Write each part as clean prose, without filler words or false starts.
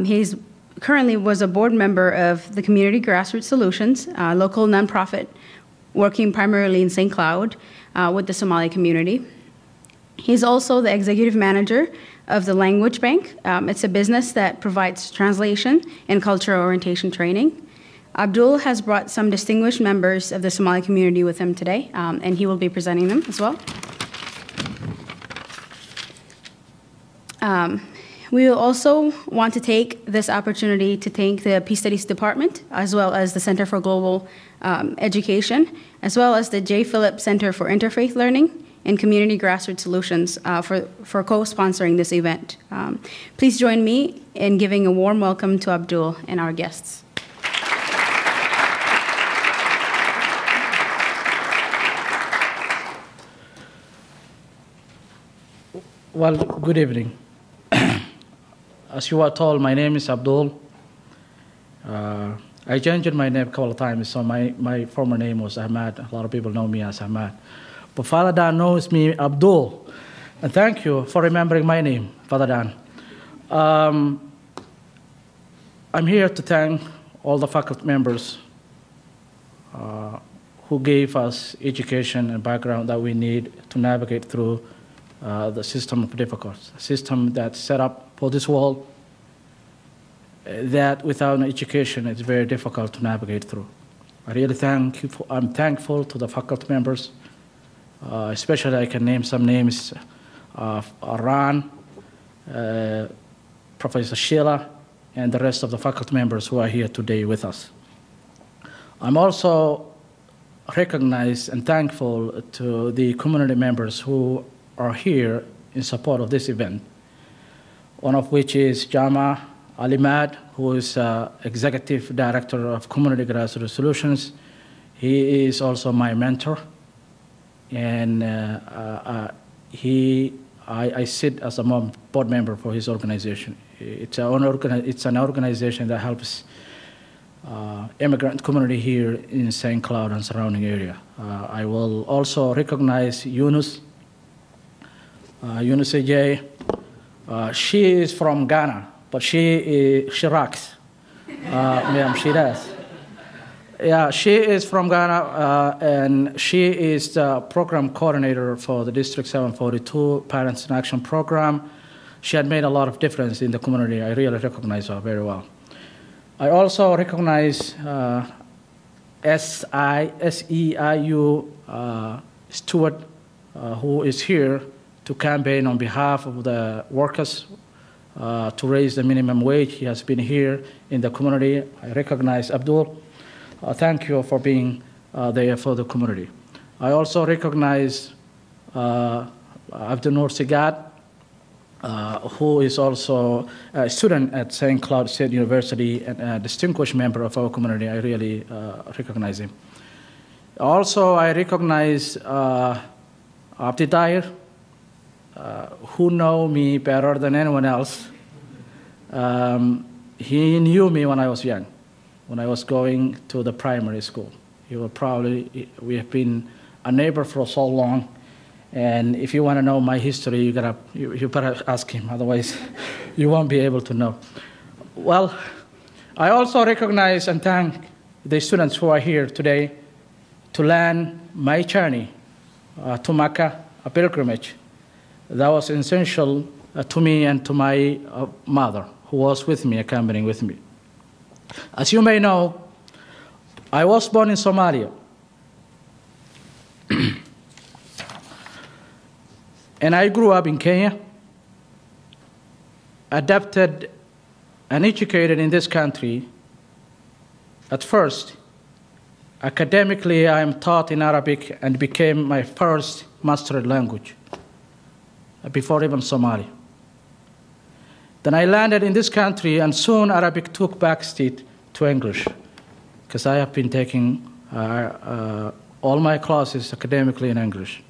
He's currently was a board member of the Community Grassroots Solutions, a local nonprofit working primarily in St. Cloud with the Somali community. He's also the executive manager of the Language Bank. It's a business that provides translation and cultural orientation training. Abdul has brought some distinguished members of the Somali community with him today, and he will be presenting them as well. We will also want to take this opportunity to thank the Peace Studies Department, as well as the Center for Global Education, as well as the J. Phillips Center for Interfaith Learning and Community Grassroots Solutions for co-sponsoring this event. Please join me in giving a warm welcome to Abdul and our guests. Well, good evening. As you are told, my name is Abdul. I changed my name a couple of times, so my former name was Ahmad. A lot of people know me as Ahmad. But Father Dan knows me Abdul. And thank you for remembering my name, Father Dan. I'm here to thank all the faculty members who gave us education and background that we need to navigate through the system of difficulties, a system that's set up for this world that without education it's very difficult to navigate through. I really thank you. I'm thankful to the faculty members, especially I can name some names, Ran, Professor Sheila, and the rest of the faculty members who are here today with us. I'm also recognized and thankful to the community members who are here in support of this event, one of which is Jama Alimad, who is Executive Director of Community Grassroots Solutions. He is also my mentor, and I sit as a board member for his organization. It's an organization that helps immigrant community here in St. Cloud and surrounding area. I will also recognize Yunus Ajay. She is from Ghana, but she rocks. Ma'am, she does. Yeah, she is from Ghana, and she is the program coordinator for the District 742 Parents in Action Program. She had made a lot of difference in the community. I really recognize her very well. I also recognize SEIU Stewart, who is here to campaign on behalf of the workers to raise the minimum wage. He has been here in the community. I recognize Abdul. Thank you for being there for the community. I also recognize Abdul Noor Sigat, who is also a student at St. Cloud State University and a distinguished member of our community. I really recognize him. Also, I recognize Abdi Dair, who know me better than anyone else. He knew me when I was young, when I was going to the primary school. We have been a neighbor for so long, and if you want to know my history, you better ask him, otherwise you won't be able to know. Well, I also recognize and thank the students who are here today to learn my journey to Mecca, a pilgrimage that was essential to me and to my mother, who was with me, accompanying with me. As you may know, I was born in Somalia. And I grew up in Kenya, adapted and educated in this country. At first, academically, I am taught in Arabic and became my first mastered language, before even Somali. Then I landed in this country, and soon Arabic took backseat to English, because I have been taking all my classes academically in English.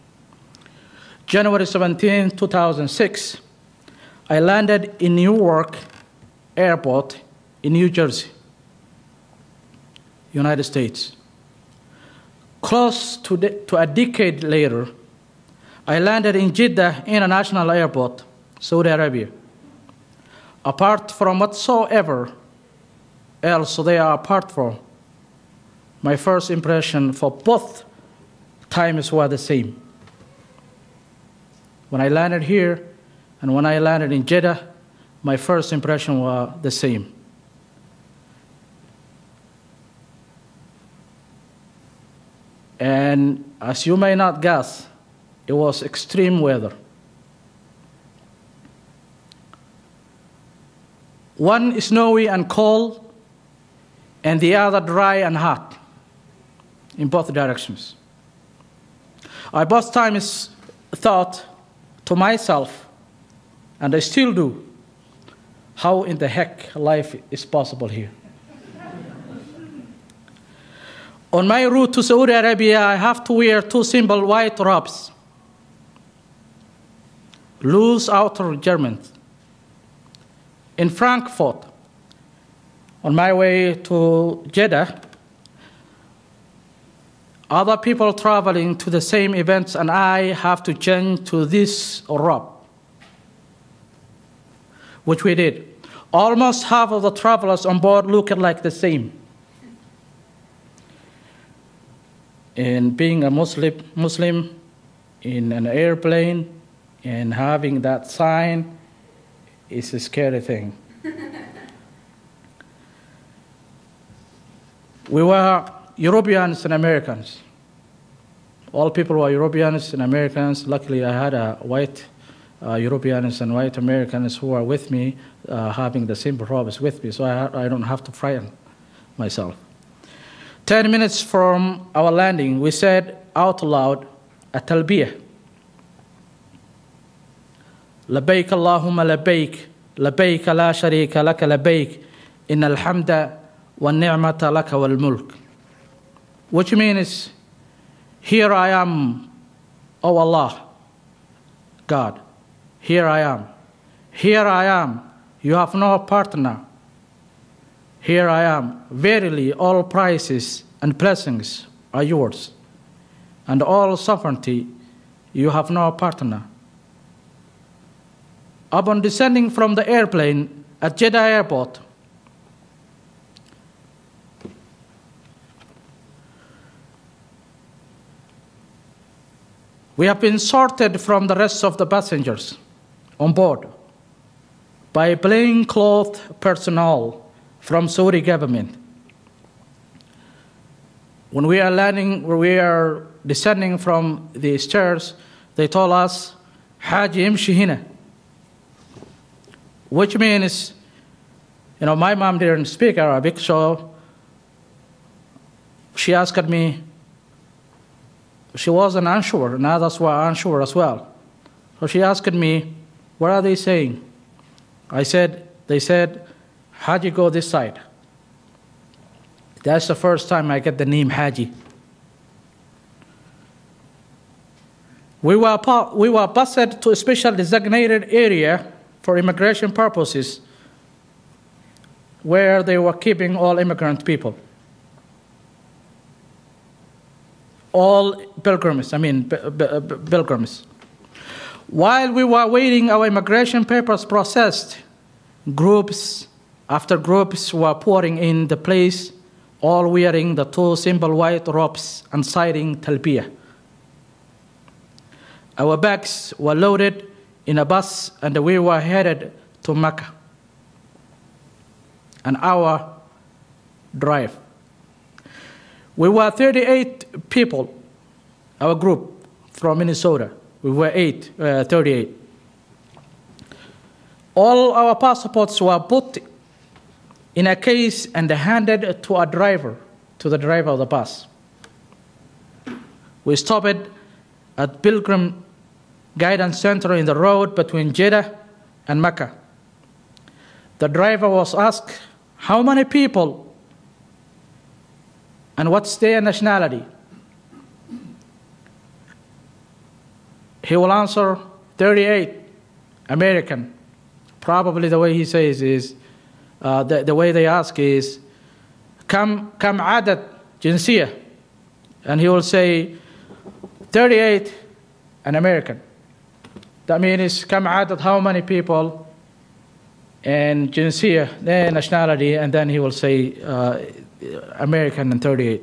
January 17, 2006, I landed in Newark Airport in New Jersey, United States. Close to a decade later, I landed in Jeddah International Airport, Saudi Arabia. apart from whatsoever else they are apart from, my first impression for both times were the same. When I landed here and when I landed in Jeddah, my first impression were the same. And as you may not guess, it was extreme weather. One is snowy and cold, and the other dry and hot in both directions. I both times thought to myself, and I still do, how in the heck life is possible here? On my route to Saudi Arabia, I have to wear two simple white robes, loose outer garments. In Frankfurt, on my way to Jeddah, other people traveling to the same events, and I have to change to this robe, which we did. Almost half of the travelers on board looked like the same. And being a Muslim in an airplane and having that sign is a scary thing. We were Europeans and Americans. All people were Europeans and Americans. Luckily, I had a white Europeans and white Americans who were with me, having the same robes with me, so I don't have to frighten myself. 10 minutes from our landing, we said out loud a talbiyah. لبيك اللهم لبيك لبيك لا شريك لك لبيك إن الحمد والنعمة لك والملك, which means, here I am, O Allah, God, here I am. Here I am, you have no partner. Here I am, verily all praises and blessings are yours, and all sovereignty you have no partner. Upon descending from the airplane at Jeddah Airport, we have been sorted from the rest of the passengers on board by plainclothes personnel from Saudi government. When we are descending from the stairs, they told us, Hajj imshi hina, which means, my mom didn't speak Arabic, so she asked me, she wasn't unsure, and others were unsure as well. So she asked me, what are they saying? They said, Haji, go this side. That's the first time I get the name Haji. We were bused to a special designated area for immigration purposes, where they were keeping all immigrant people. All pilgrims, pilgrims. While we were waiting our immigration papers processed, groups after groups were pouring in the place, all wearing the two simple white robes and citing talbiyah. Our bags were loaded in a bus and we were headed to Mecca. An hour drive. We were 38 people, our group from Minnesota. We were 38. All our passports were put in a case and handed to the driver of the bus. We stopped at Pilgrim Guidance Center in the road between Jeddah and Mecca. The driver was asked, how many people and what's their nationality? He will answer, 38, American. Probably the way he says is, the way they ask is, Kam adat jinsiyah? And he will say, 38, an American. That means, Kam adat, how many people? and jinsiyah, then nationality, and then he will say American and 38.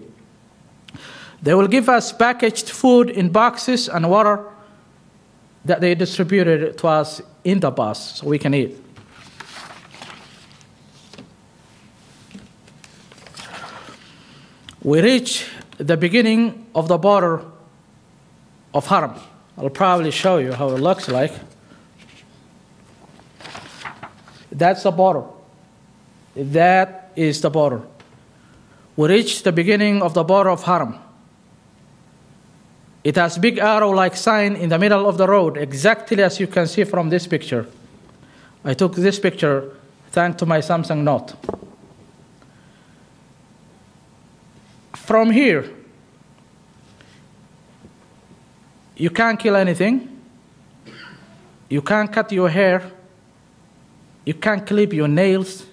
They will give us packaged food in boxes and water that they distributed to us in the bus so we can eat. We reach the beginning of the border of Haram. I'll probably show you how it looks like. That's the border. That is the border. We reach the beginning of the border of Haram. It has big arrow-like sign in the middle of the road, exactly as you can see from this picture. I took this picture thanks to my Samsung Note. From here, you can't kill anything. You can't cut your hair. You can't clip your nails.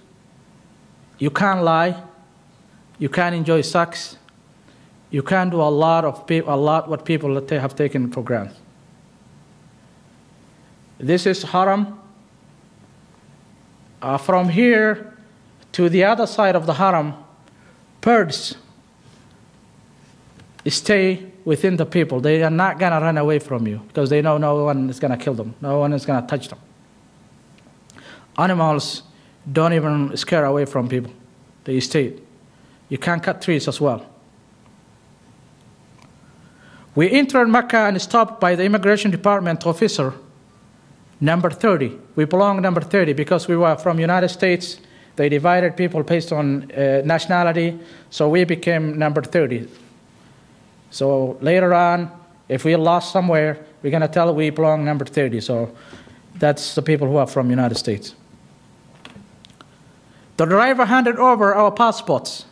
You can't lie. You can't enjoy sex. You can't do a lot what people have taken for granted. This is Haram. From here to the other side of the Haram, birds stay within the people. They are not going to run away from you because they know no one is going to kill them. No one is going to touch them. Animals don't even scare away from people. They stay. You can't cut trees as well. We entered Mecca and stopped by the immigration department officer, number 30. We belong number 30 because we were from United States. They divided people based on nationality, so we became number 30. So later on, if we lost somewhere, we're going to tell we belong number 30. So that's the people who are from United States. The driver handed over our passports.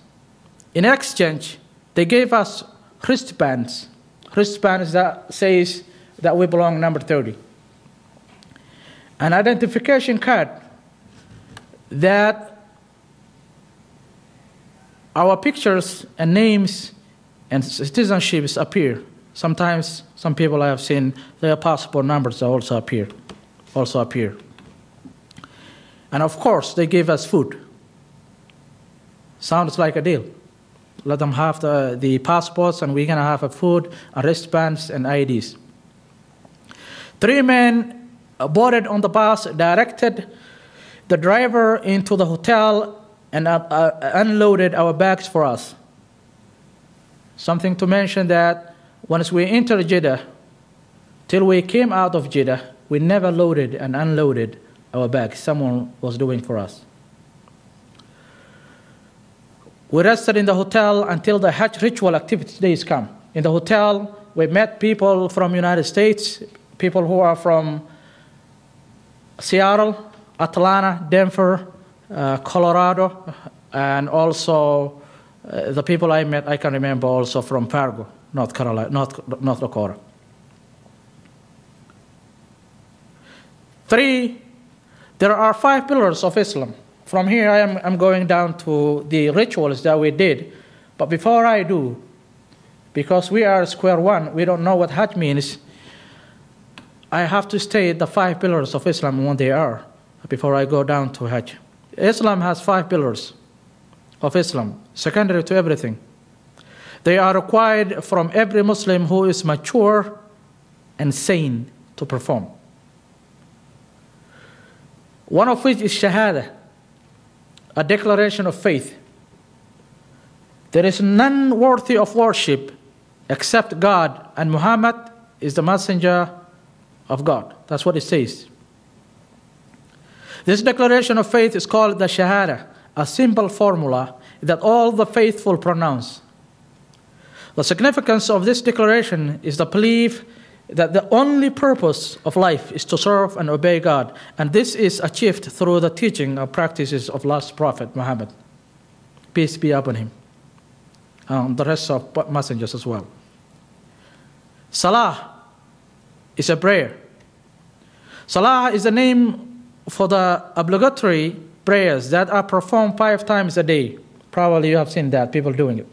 In exchange, they gave us wristbands that says that we belong number 30. An identification card that our pictures and names and citizenships appear. Sometimes some people I have seen their passport numbers also appear. And of course, they gave us food. Sounds like a deal. Let them have the passports, and we're going to have a food, wristbands, and IDs. 3 men boarded on the bus, directed the driver into the hotel, and unloaded our bags for us. Something to mention that once we entered Jeddah, till we came out of Jeddah, we never loaded and unloaded our bags. Someone was doing for us. We rested in the hotel until the Hajj ritual activity days come. In the hotel, we met people from United States, people who are from Seattle, Atlanta, Denver, Colorado, and also the people I met, I can remember also from Fargo, North Dakota. 3, there are 5 pillars of Islam. From here, I'm going down to the rituals that we did. But before I do, because we are square one, we don't know what Hajj means, I have to state the 5 pillars of Islam and what they are before I go down to Hajj. Islam has 5 pillars of Islam, secondary to everything. They are required from every Muslim who is mature and sane to perform. One of which is Shahada, a declaration of faith. There is none worthy of worship except God, and Muhammad is the messenger of God. That's what it says. This declaration of faith is called the Shahada, a simple formula that all the faithful pronounce. The significance of this declaration is the belief that the only purpose of life is to serve and obey God, and this is achieved through the teaching or practices of last prophet Muhammad, peace be upon him, and the rest of messengers as well. Salah is a prayer. Salah is the name for the obligatory prayers that are performed 5 times a day. Probably you have seen that, people doing it.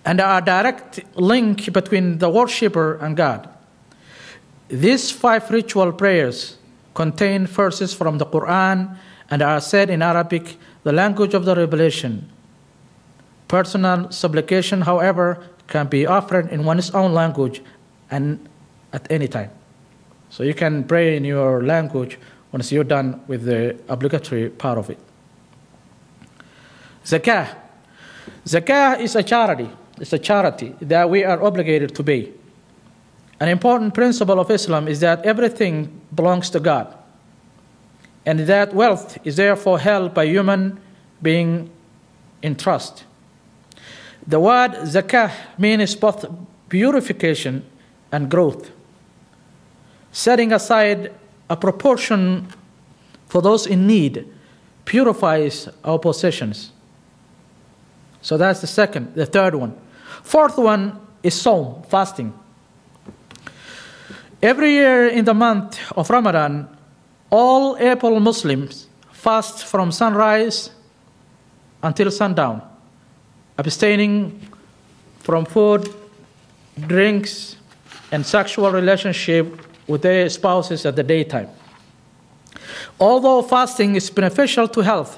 And there are direct link between the worshipper and God. These 5 ritual prayers contain verses from the Quran and are said in Arabic, the language of the revelation. Personal supplication, however, can be offered in one's own language and at any time. So you can pray in your language once you're done with the obligatory part of it. Zakah. Zakah is a charity. It's a charity that we are obligated to pay. An important principle of Islam is that everything belongs to God, and that wealth is therefore held by human being in trust. The word zakah means both purification and growth, setting aside a proportion for those in need purifies our possessions. So that's the third one. Fourth one is Sawm, fasting. Every year in the month of Ramadan, all able Muslims fast from sunrise until sundown, abstaining from food, drinks, and sexual relationship with their spouses at the daytime. Although fasting is beneficial to health,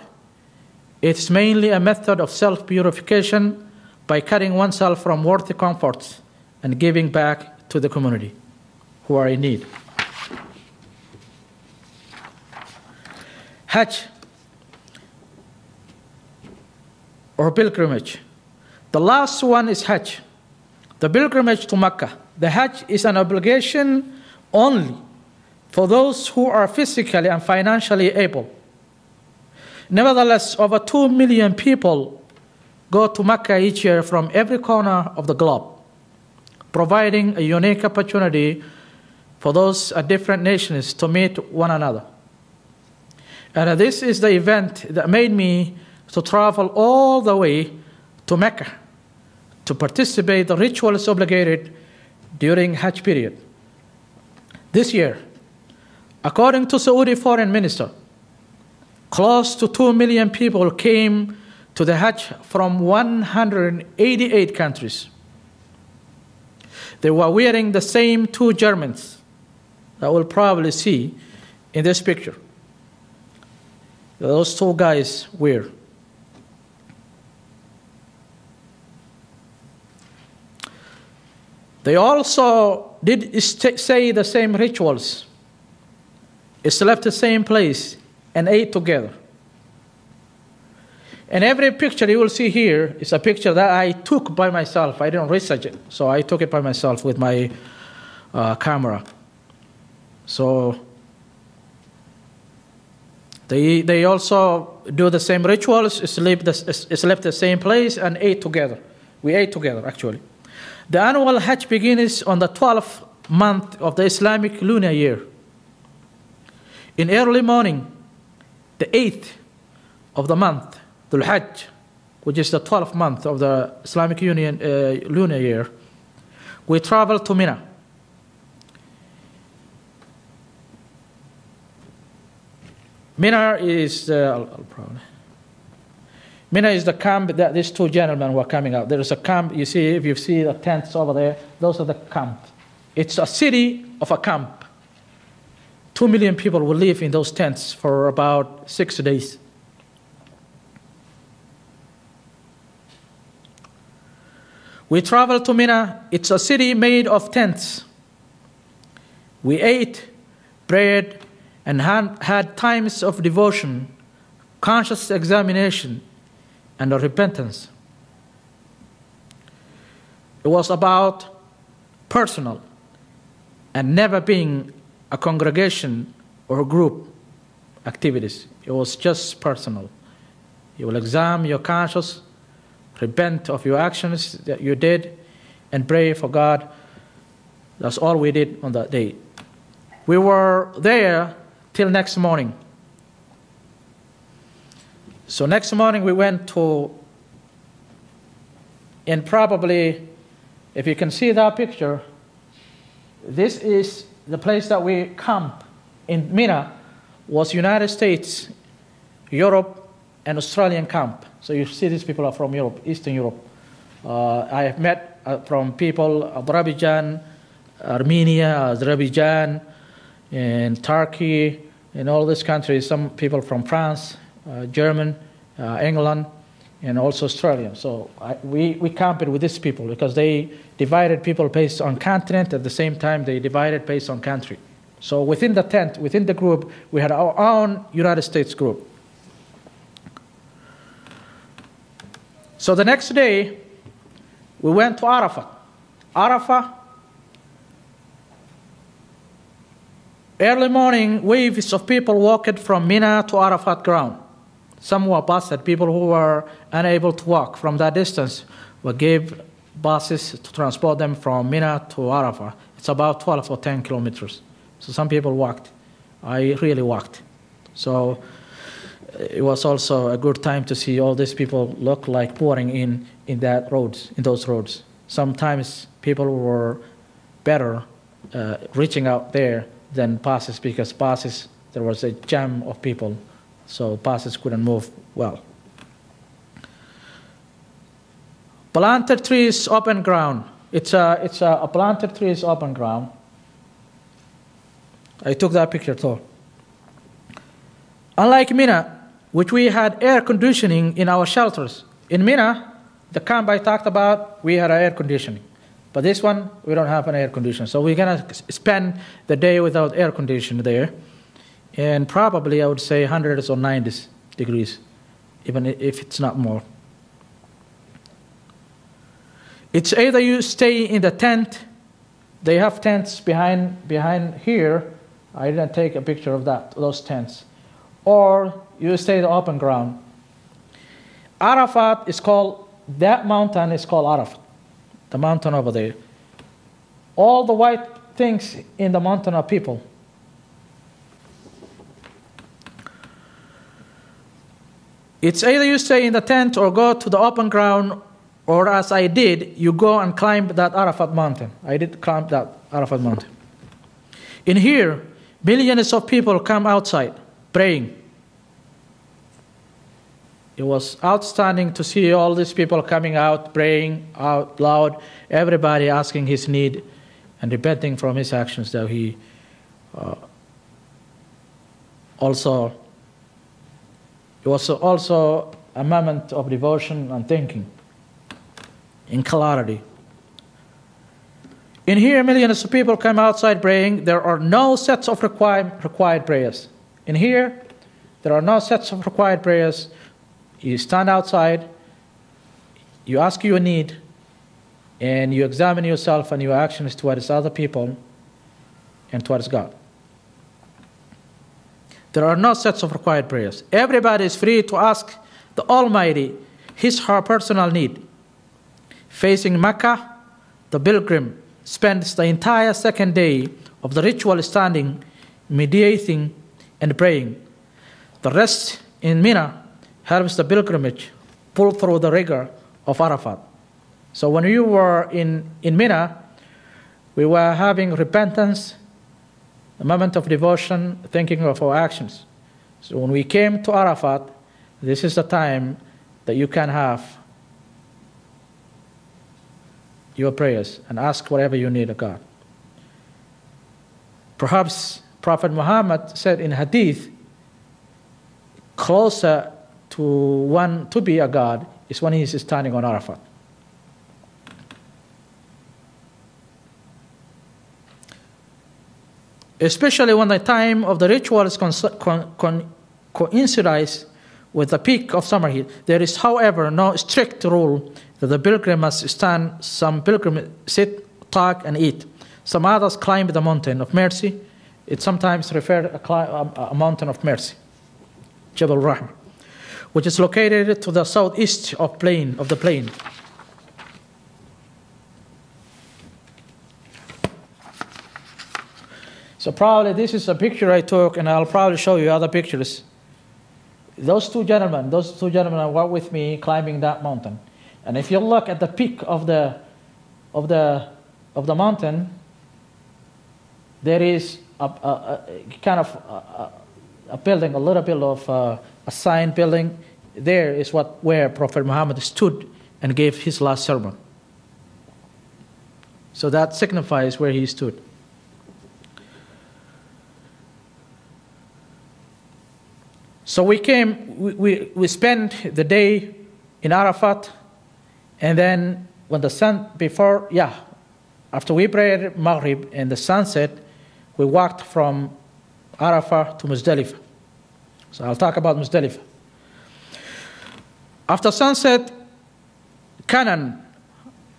it is mainly a method of self-purification by cutting oneself from worldly comforts and giving back to the community who are in need. Hajj, or pilgrimage. The last one is Hajj, the pilgrimage to Mecca. The Hajj is an obligation only for those who are physically and financially able. Nevertheless, over 2 million people go to Mecca each year from every corner of the globe, providing a unique opportunity for those at different nations to meet one another. And this is the event that made me to travel all the way to Mecca to participate in the rituals obligated during Hajj period. This year, according to Saudi Foreign Minister, close to 2 million people came to the Hajj from 188 countries. They were wearing the same two garments that we'll probably see in this picture. Those two guys wear. They also did say the same rituals, slept the same place, and ate together. And every picture you will see here is a picture that I took by myself. I didn't research it, so I took it by myself with my camera. So they also do the same rituals, slept the same place, and ate together. We ate together, actually. The annual Hajj begins on the 12th month of the Islamic lunar year. In early morning, the 8th of the month, Dhul Hajj, which is the 12th month of the Islamic lunar year, we travel to Mina. Mina is Mina is the camp that these two gentlemen were coming out. There is a camp, you see, if you see the tents over there, those are the camp. It's a city of a camp. 2 million people will live in those tents for about 6 days. We traveled to Mina. It's a city made of tents. We ate, prayed, and had times of devotion, conscious examination, and repentance. It was about personal and never being a congregation or a group activities. It was just personal. You will examine your conscience, repent of your actions that you did, and pray for God. That's all we did on that day. We were there till next morning. So next morning we went to, and probably, if you can see that picture, this is the place that we camp in Mina, was United States, Europe, and Australian camp. So you see these people are from Europe, Eastern Europe. I have met from people, Azerbaijan, Armenia, Azerbaijan, and Turkey, in all these countries, some people from France, German, England, and also Australia. So we camped with these people because they divided people based on continent. At the same time, they divided based on country. So within the tent, within the group, we had our own United States group. So the next day, we went to Arafat. Arafat, early morning, waves of people walked from Mina to Arafat ground. Some were bused. People who were unable to walk from that distance were gave buses to transport them from Mina to Arafat. It's about 12 or 10 kilometers. So some people walked. I really walked. So it was also a good time to see all these people look like pouring in those roads. Sometimes people were better reaching out there than buses, because buses, there was a jam of people, so buses couldn't move well. Planted trees, open ground. It's a planted trees, open ground. I took that picture too. Unlike Mina, which we had air conditioning in our shelters. In Mina, the camp I talked about, we had air conditioning. But this one, we don't have an air conditioner. So we're going to spend the day without air conditioning there. And probably, I would say, 100s or 90s degrees, even if it's not more. It's either you stay in the tent. They have tents behind here. I didn't take a picture of those tents. Or you stay in the open ground. Arafat is called, that mountain is called Arafat, the mountain over there. All the white things in the mountain are people. It's either you stay in the tent or go to the open ground, or as I did, you go and climb that Arafat mountain. I did climb that Arafat mountain. In here, millions of people come outside praying. It was outstanding to see all these people coming out, praying out loud, everybody asking his need and repenting from his actions that he also. It was also a moment of devotion and thinking in clarity. In here, millions of people come outside praying. There are no sets of required prayers. In here, there are no sets of required prayers. You stand outside, you ask your need, and you examine yourself and your actions towards other people and towards God. There are no sets of required prayers. Everybody is free to ask the Almighty his or her personal need. Facing Mecca, the pilgrim spends the entire second day of the ritual standing, meditating, and praying. The rest in Mina helps the pilgrimage pull through the rigor of Arafat. So when you were in Mina, we were having repentance, a moment of devotion, thinking of our actions. So when we came to Arafat, this is the time that you can have your prayers and ask whatever you need of God. Perhaps Prophet Muhammad said in Hadith, closer to one to be a God is when he is standing on Arafat. Especially when the time of the ritual is coincides with the peak of summer heat. There is, however, no strict rule that the pilgrim must stand. Some pilgrims sit, talk, and eat. Some others climb the mountain of mercy. It's sometimes referred to a mountain of mercy, Jabal Rahmah, which is located to the southeast of the plain. So probably this is a picture I took, and I'll probably show you other pictures. Those two gentlemen were with me climbing that mountain. And if you look at the peak of the mountain, there is a kind of a building, a little bit of a sign building. There is where Prophet Muhammad stood and gave his last sermon. So that signifies where he stood. So we spent the day in Arafat, and then when the sun, after we prayed Maghrib and the sunset, we walked from Arafat to Muzdalifah. So I'll talk about Muzdalifah. After sunset, Canaan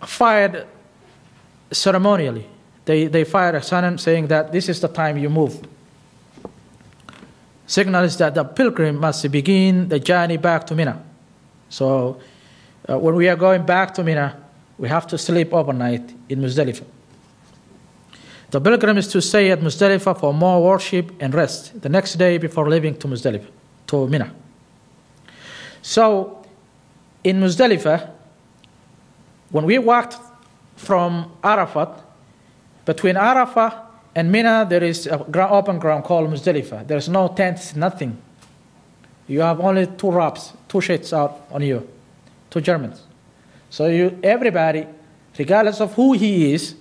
fired ceremonially. They fired a cannon saying that this is the time you move. Signals that the pilgrim must begin the journey back to Mina. So when we are going back to Mina, we have to sleep overnight in Muzdalifah. The pilgrim is to stay at Muzdalifah for more worship and rest the next day before leaving to Muzdalifah, to Mina. So in Muzdalifah, when we walked from Arafat, between Arafat and Mina, there is an open ground called Muzdalifah. There's no tents, nothing. You have only two ropes, two sheets out on you, two Germans. So everybody, regardless of who he is,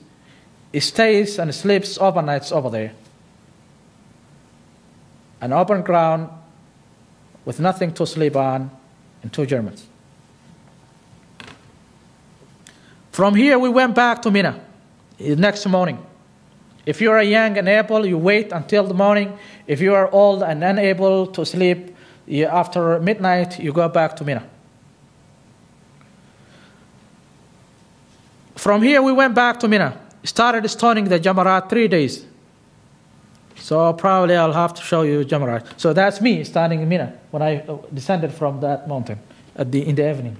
stays and sleeps overnights over there. An open ground with nothing to sleep on and two Germans. From here, we went back to Mina the next morning. If you are young and able, you wait until the morning. If you are old and unable to sleep, after midnight, you go back to Mina. From here, we went back to Mina. Started stoning the Jamarat 3 days. So probably I'll have to show you Jamarat. So that's me standing in Mina when I descended from that mountain in the evening.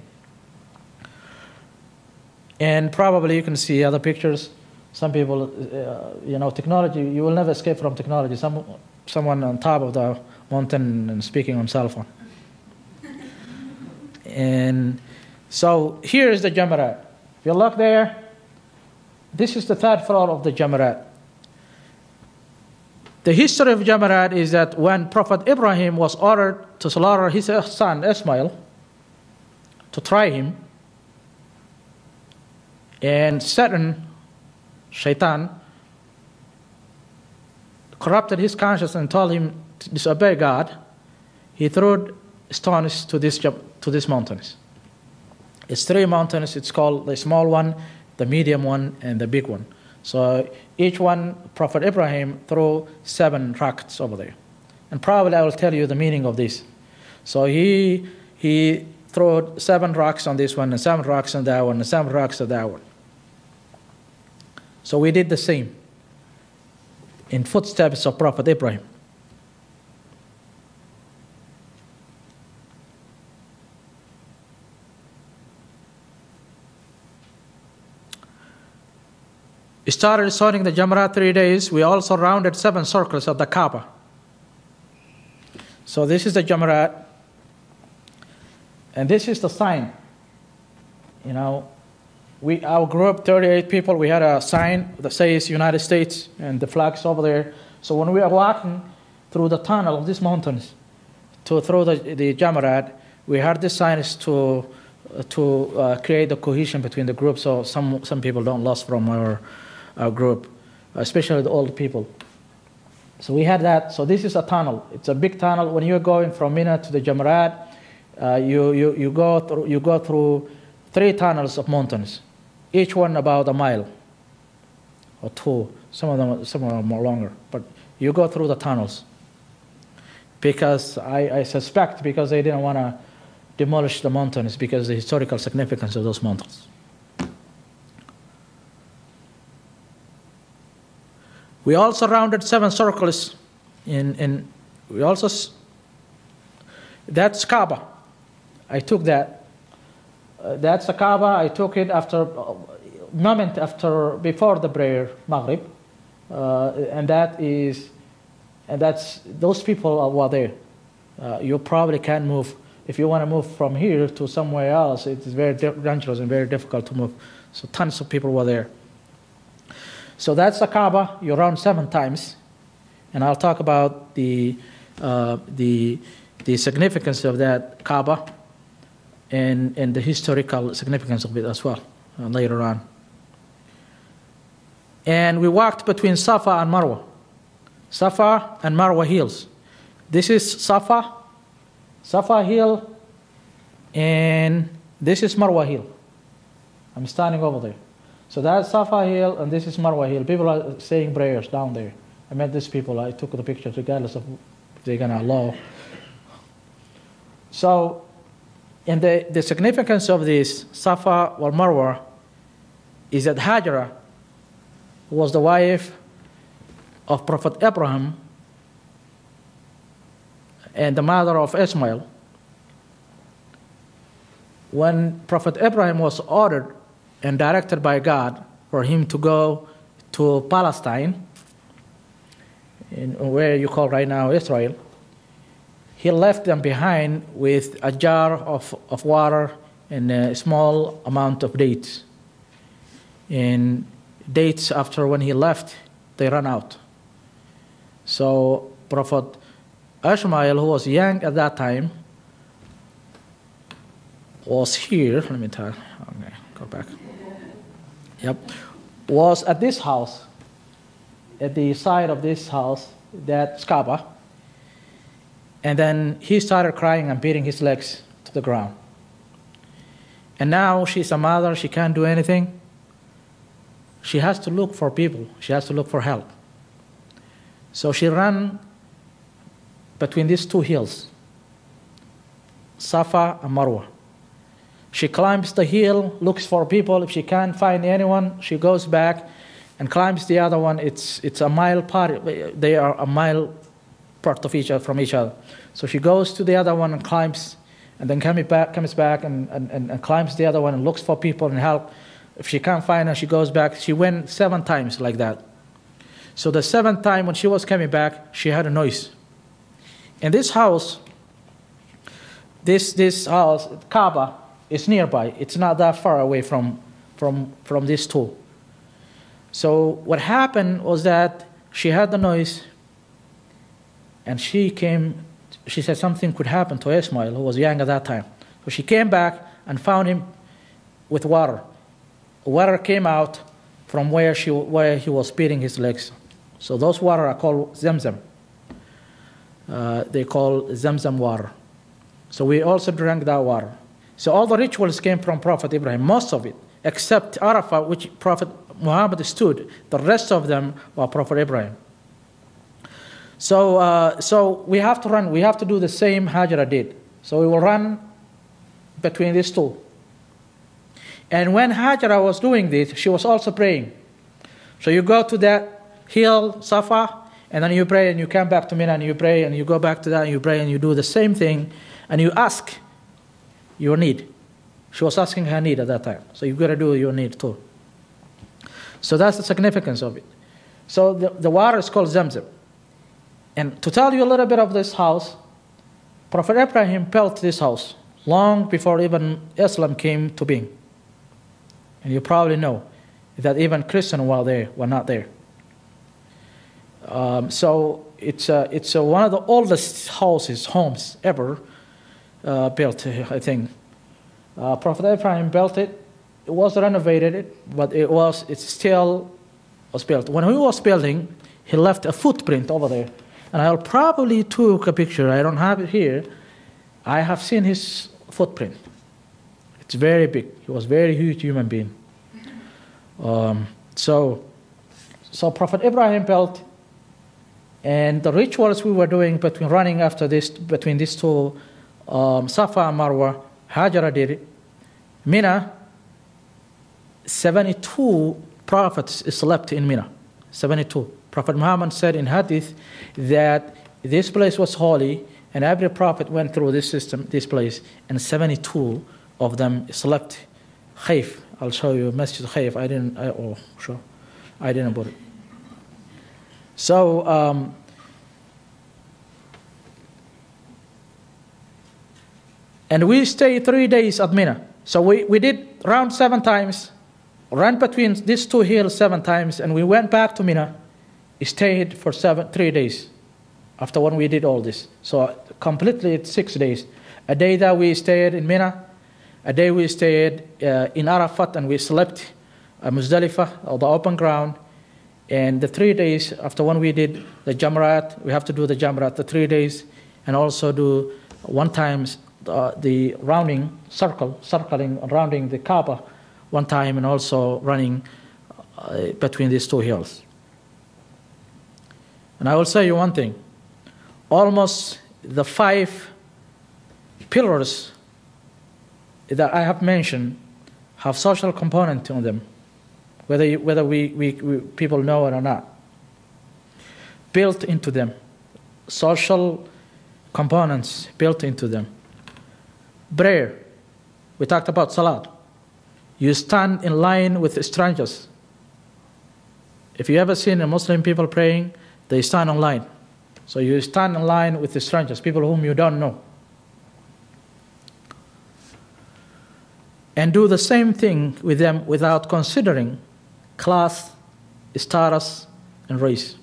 And probably you can see other pictures. Some people, technology, you will never escape from technology. Someone on top of the mountain and speaking on cell phone. And so here is the Jamarat. If you look there, this is the third floor of the Jamarat. The history of Jamarat is that when Prophet Ibrahim was ordered to slaughter his son Ismail, to try him, and Satan, Shaitan, corrupted his conscience and told him to disobey God, he threw stones to these mountains. It's 3 mountains. It's called the small one, the medium one, and the big one. So each one, Prophet Ibrahim threw 7 rocks over there. And probably I will tell you the meaning of this. So he threw 7 rocks on this one, and 7 rocks on that one, and 7 rocks on that one. So we did the same in footsteps of Prophet Ibrahim. We started stoning the Jamarat 3 days. We also rounded 7 circles of the Kaaba. So this is the Jamarat, and this is the sign. Our group, 38 people, we had a sign that says United States and the flags over there. So when we are walking through the tunnel of these mountains through the Jamarat, we had this sign to create the cohesion between the group, so some people don't lose from our group, especially the old people. So we had that. So this is a tunnel. It's a big tunnel. When you're going from Mina to the Jamarat, you go through 3 tunnels of mountains, each one about a mile or 2. Some of them are more longer, but you go through the tunnels because I suspect because they didn't want to demolish the mountains because of the historical significance of those mountains. We also rounded 7 circles that's Kaaba. I took that. That's the Kaaba. I took it before the prayer, Maghrib, and that's those people were there. You probably can't move. If you want to move from here to somewhere else, it's very dangerous and very difficult to move. So tons of people were there. So that's the Kaaba. You round 7 times, and I'll talk about the significance of that Kaaba and the historical significance of it as well later on. And we walked between Safa and Marwa. Safa and Marwa hills. This is Safa, Safa Hill, and this is Marwa Hill. I'm standing over there. So that's Safa Hill, and this is Marwa Hill. People are saying prayers down there. I met these people. I took the picture regardless of if they're going to allow. So, and the significance of this Safa or Marwa is that Hajra was the wife of Prophet Abraham and the mother of Ismail. When Prophet Abraham was ordered and directed by God for him to go to Palestine, in where you call right now Israel, he left them behind with a jar of water and a small amount of dates. And dates, after when he left, they ran out. So Prophet Ishmael, who was young at that time, was here. Let me tell you. Okay, go back. Yep. Was at this house, at the side of this house, that's Kaaba. And then he started crying and beating his legs to the ground. And now she's a mother, she can't do anything. She has to look for people, she has to look for help. So she ran between these two hills, Safa and Marwa. She climbs the hill, looks for people. If she can't find anyone, she goes back and climbs the other one. It's a mile apart. They are a mile apart of from each other. So she goes to the other one and climbs, and then comes back and climbs the other one and looks for people and help. If she can't find her, she goes back. She went 7 times like that. So the 7th time when she was coming back, she had a noise. And this house, this house, Kaaba, is nearby. It's not that far away from these two. So what happened was that she had the noise, and she said something could happen to Ismail, who was young at that time. So she came back and found him with water. Water came out from where he was beating his legs. So those water are called Zamzam. They call Zamzam water. So we also drank that water. So all the rituals came from Prophet Ibrahim, most of it, except Arafah, which Prophet Muhammad stood. The rest of them were Prophet Ibrahim. So we have to run. We have to do the same Hajra did. So we will run between these two. And when Hajra was doing this, she was also praying. So you go to that hill, Safa, and then you pray, and you come back to Mina, and you pray, and you go back to that, and you pray, and you do the same thing, and you ask your need. She was asking her need at that time. So you've got to do your need too. So that's the significance of it. So the water is called Zamzam. And to tell you a little bit of this house, Prophet Ibrahim built this house long before even Islam came to being. And you probably know that even Christians were not there. So it's one of the oldest homes ever built, I think. Prophet Ibrahim built it. It was renovated, but it still was built. When he was building, he left a footprint over there. And I'll probably took a picture. I don't have it here. I have seen his footprint. It's very big. He was a very huge human being. So Prophet Ibrahim built, and the rituals we were doing between these two, Safa and Marwa, Hajra did it. Mina, 72 prophets slept in Mina. 72. Prophet Muhammad said in hadith that this place was holy, and every prophet went through this place, and 72 of them slept. Khayf, I'll show you Masjid Khayf. I didn't put it. So and we stayed 3 days at Mina. So we did around 7 times, ran between these two hills 7 times, and we went back to Mina, stayed for 3 days after when we did all this. So completely it's 6 days. A day that we stayed in Mina, a day we stayed in Arafat, and we slept at Muzdalifah, or the open ground. And the 3 days after when we did the Jamrat, we have to do the Jamrat, the 3 days, and also do one time the circling rounding the Kaaba one time, and also running between these two hills. And I will say you one thing, almost the 5 pillars that I have mentioned have social component to them, whether we people know it or not. Built into them, social components built into them. Prayer, we talked about salat. You stand in line with strangers. If you ever seen a Muslim people praying, they stand in line. So you stand in line with the strangers, people whom you don't know. And do the same thing with them without considering class, status, and race.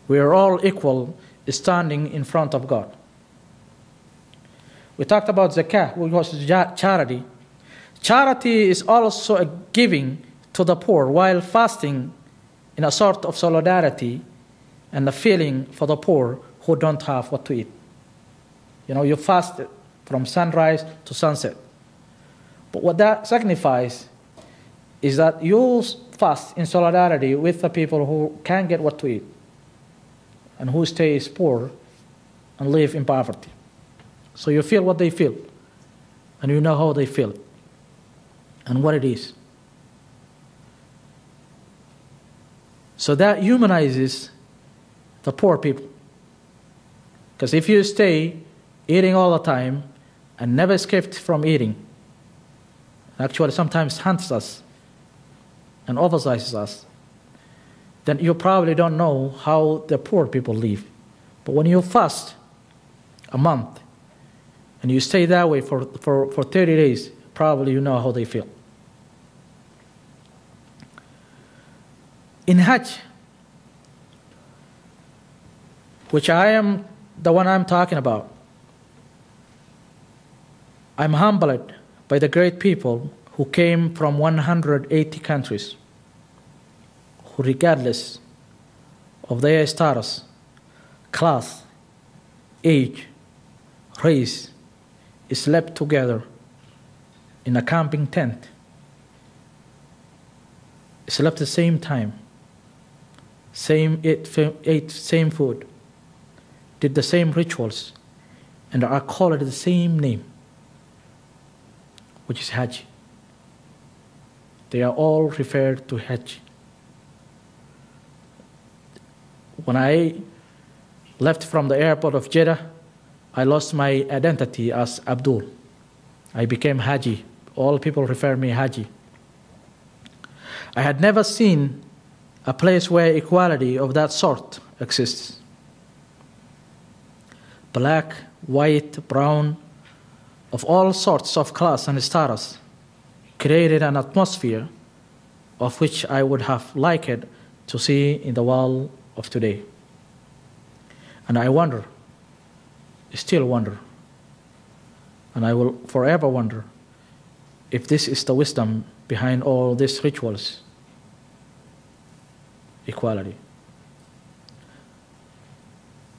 We are all equal standing in front of God. We talked about zakah, which was charity. Charity is also a giving to the poor while fasting in a sort of solidarity and a feeling for the poor who don't have what to eat. You know, you fast from sunrise to sunset. But what that signifies is that you fast in solidarity with the people who can't get what to eat and who stays poor and live in poverty. So you feel what they feel, and you know how they feel and what it is. So that humanizes the poor people. Because if you stay eating all the time and never escaped from eating, actually sometimes hunts us and oversizes us, then you probably don't know how the poor people live. But when you fast a month and you stay that way for 30 days, probably you know how they feel. In Hajj, which I am the one I'm talking about, I'm humbled by the great people who came from 180 countries, who regardless of their status, class, age, race, slept together in a camping tent, slept the same time, ate same food, did the same rituals, and are called the same name, which is Hajj. They are all referred to Hajj. When I left from the airport of Jeddah, I lost my identity as Abdul. I became Haji. All people refer me Haji. I had never seen a place where equality of that sort exists. Black, white, brown, of all sorts of class and status, created an atmosphere of which I would have liked to see in the world of today. And I wonder, still wonder, and I will forever wonder, if this is the wisdom behind all these rituals, equality.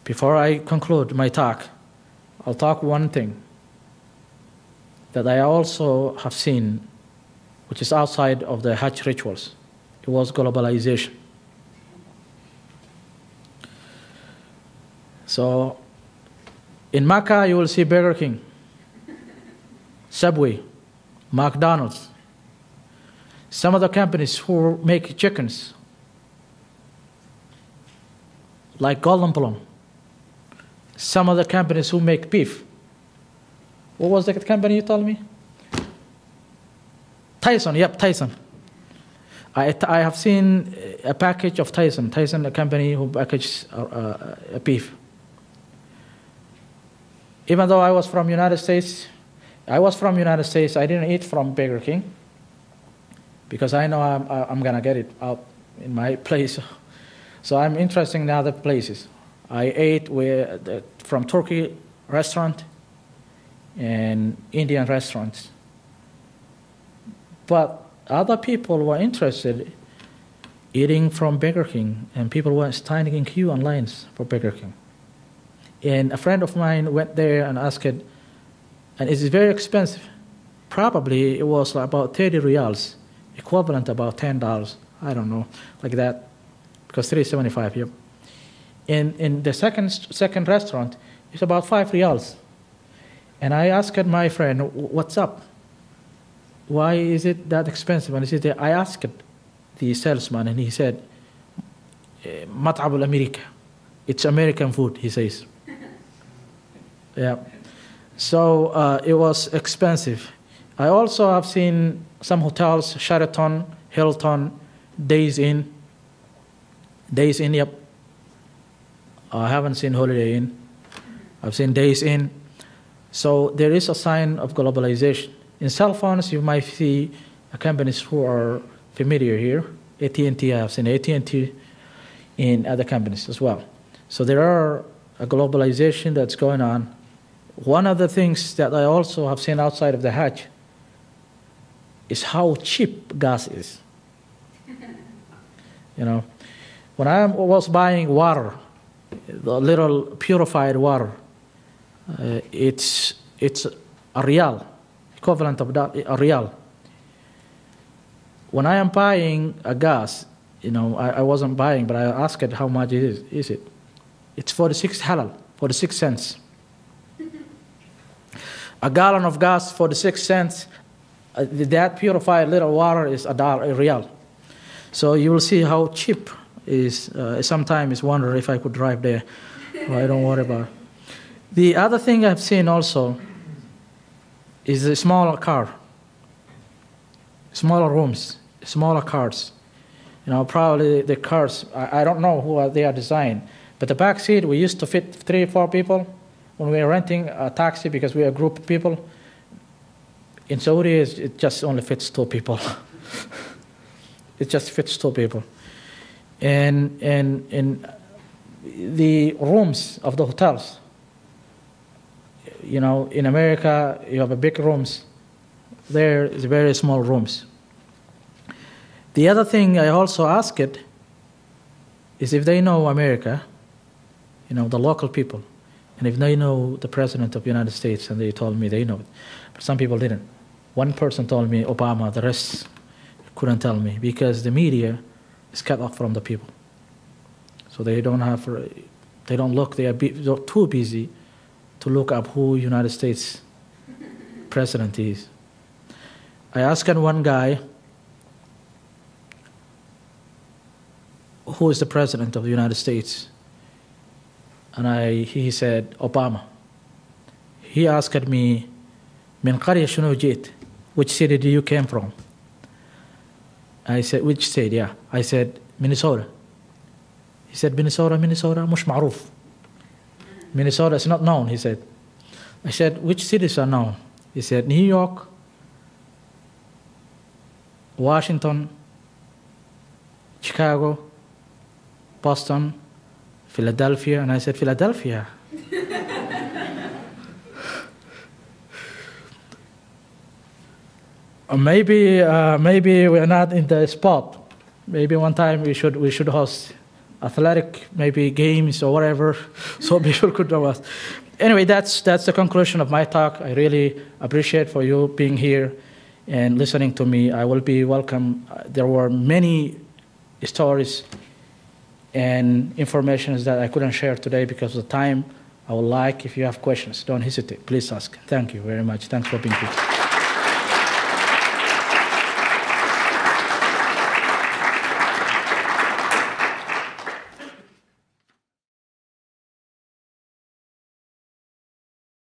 Before I conclude my talk, I'll talk one thing that I also have seen, which is outside of the Hajj rituals. It was globalization. So, in Mecca, you will see Burger King, Subway, McDonald's. Some of the companies who make chickens, like Golden Plum. Some of the companies who make beef. What was the company you told me? Tyson, yep, Tyson. I have seen a package of Tyson, a company who packages beef. Even though I was from United States, I didn't eat from Burger King because I know I'm gonna get it out in my place. So I'm interested in other places. I ate from Turkey restaurant and Indian restaurants. But other people were interested eating from Burger King, and people were standing in queue on lines for Burger King. And a friend of mine went there and asked it, and it's very expensive. Probably it was about 30 riyals, equivalent about $10. I don't know, like that, because 3.75. Yep. In the second restaurant, it's about 5 riyals. And I asked my friend, "What's up? Why is it that expensive?" And he said, I asked the salesman, and he said, "Mat'ab al-America." It's American food, he says. Yeah. So it was expensive. I also have seen some hotels, Sheraton, Hilton, Days Inn. Days Inn, yep. I haven't seen Holiday Inn. I've seen Days Inn. So there is a sign of globalization. In cell phones, you might see companies who are familiar here. AT&T, I have seen AT&T in other companies as well. So there are a globalization that's going on. One of the things that I also have seen outside of the Hajj is how cheap gas is. You know, when I was buying water, the little purified water, it's a riyal, equivalent of that, a riyal. When I am buying a gas, you know, I wasn't buying, but I asked it how much is it? It's 46 halal, 46 cents. A gallon of gas, 46 cents. That purified little water is a riyal. So you will see how cheap is. Sometimes wonder if I could drive there. Well, I don't worry about it. The other thing I've seen also is a smaller car, smaller rooms, smaller cars. You know, probably the cars, I don't know who they are designed, but the back seat, we used to fit 3 or 4 people when we were renting a taxi because we are a group of people. In Saudi, it just only fits 2 people. It just fits 2 people. And the rooms of the hotels, you know, in America, you have a big rooms. There is very small rooms. The other thing I also ask it is if they know America, you know, the local people, and if they know the President of the United States, and they told me they know it. But some people didn't. One person told me Obama, the rest couldn't tell me because the media is cut off from the people. So they don't look, they're too busy to look up who United States President is. I asked one guy, who is the President of the United States? And he said, Obama. He asked me, Min qarya shunu jit? Which city do you came from? I said, which state? Yeah. I said, Minnesota. He said, Minnesota, mush ma'ruf. Minnesota is not known, he said. I said, which cities are known? He said, New York, Washington, Chicago, Boston, Philadelphia. And I said, Philadelphia? Maybe we're not in the spot. Maybe one time we should host athletic maybe games or whatever, so people could know us. Anyway, that's the conclusion of my talk. I really appreciate for you being here and listening to me. I will be welcome. There were many stories and information that I couldn't share today because of the time. I would like, if you have questions, don't hesitate. Please ask. Thank you very much. Thanks for being here.